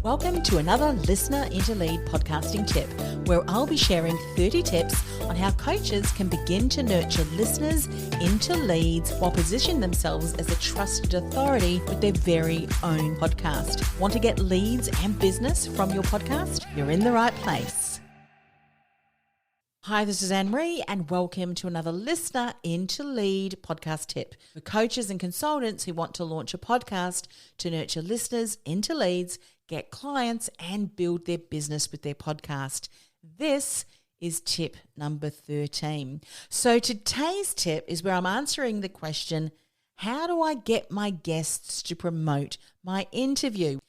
Welcome to another Listener into Lead podcasting tip, where I'll be sharing 30 tips on how coaches can begin to nurture listeners into leads while positioning themselves as a trusted authority with their very own podcast. Want to get leads and business from your podcast? You're in the right place. Hi, this is Anne-Marie and welcome to another Listener into Lead podcast tip for coaches and consultants who want to launch a podcast to nurture listeners into leads, get clients and build their business with their podcast. This is tip number 13. So today's tip is where I'm answering the question, how do I get my guests to promote my interview?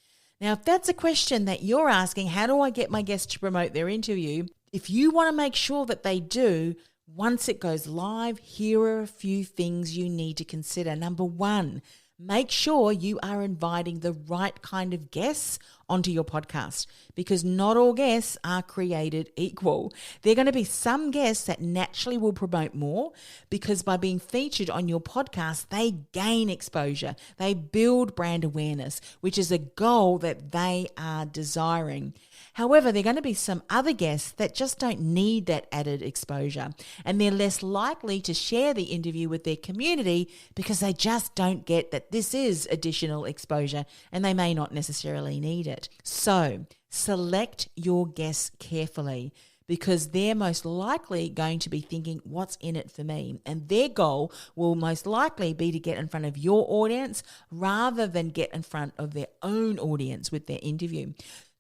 Now, if that's a question that you're asking, how do I get my guests to promote their interview? If you want to make sure that they do, once it goes live, here are a few things you need to consider. Number one, make sure you are inviting the right kind of guests onto your podcast, because not all guests are created equal. There are going to be some guests that naturally will promote more because by being featured on your podcast, they gain exposure. They build brand awareness, which is a goal that they are desiring. However, there are going to be some other guests that just don't need that added exposure, and they're less likely to share the interview with their community because they just don't get that this is additional exposure and they may not necessarily need it. So select your guests carefully, because they're most likely going to be thinking, what's in it for me? And their goal will most likely be to get in front of your audience rather than get in front of their own audience with their interview.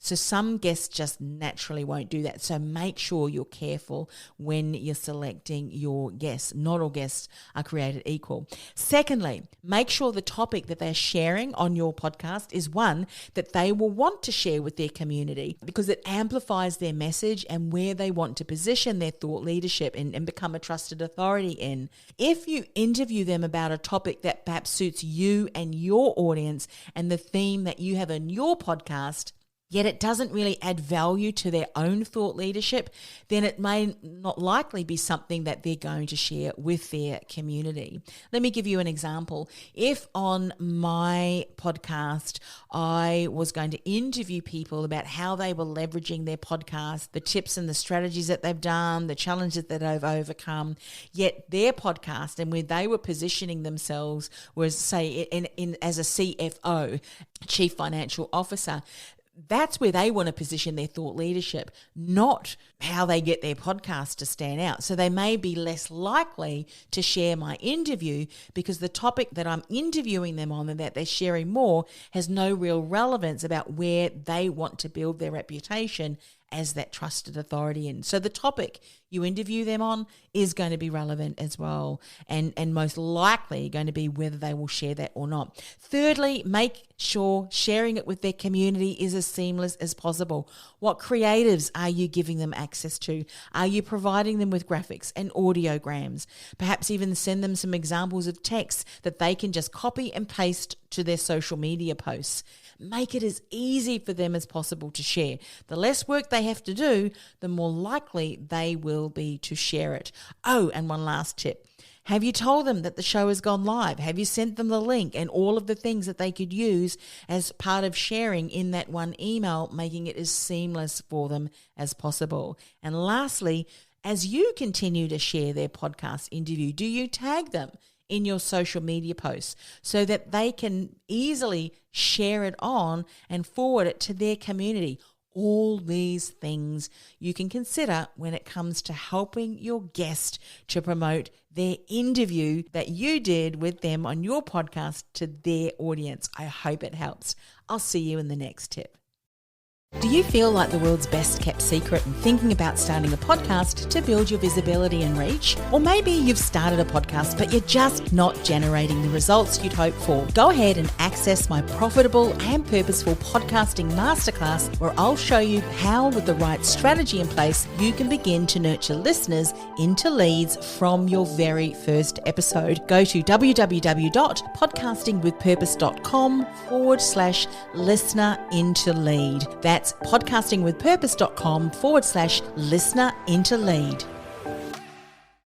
So some guests just naturally won't do that. So make sure you're careful when you're selecting your guests. Not all guests are created equal. Secondly, make sure the topic that they're sharing on your podcast is one that they will want to share with their community, because it amplifies their message and where they want to position their thought leadership and become a trusted authority in. If you interview them about a topic that perhaps suits you and your audience and the theme that you have in your podcast, yet it doesn't really add value to their own thought leadership, then it may not likely be something that they're going to share with their community. Let me give you an example. If on my podcast, I was going to interview people about how they were leveraging their podcast, the tips and the strategies that they've done, the challenges that they've overcome, yet their podcast and where they were positioning themselves was, say, in as a CFO, Chief Financial Officer, that's where they want to position their thought leadership, not how they get their podcast to stand out. So they may be less likely to share my interview because the topic that I'm interviewing them on and that they're sharing more has no real relevance about where they want to build their reputation as that trusted authority in. So the topic you interview them on is going to be relevant as well, and most likely going to be whether they will share that or not. Thirdly, make sure sharing it with their community is as seamless as possible. What creatives are you giving them access to? Are you providing them with graphics and audiograms? Perhaps even send them some examples of text that they can just copy and paste to their social media posts. Make it as easy for them as possible to share. The less work they have to do, the more likely they will be to share it. Oh, and one last tip. Have you told them that the show has gone live? Have you sent them the link and all of the things that they could use as part of sharing in that one email, making it as seamless for them as possible? And lastly, as you continue to share their podcast interview, do you tag them in your social media posts so that they can easily share it on and forward it to their community? All these things you can consider when it comes to helping your guest to promote their interview that you did with them on your podcast to their audience. I hope it helps. I'll see you in the next tip. Do you feel like the world's best kept secret and thinking about starting a podcast to build your visibility and reach? Or maybe you've started a podcast but you're just not generating the results you'd hope for. Go ahead and access my profitable and purposeful podcasting masterclass, where I'll show you how, with the right strategy in place, you can begin to nurture listeners into leads from your very first episode. Go to www.podcastingwithpurpose.com/listener into lead. That's podcastingwithpurpose.com/listener into lead.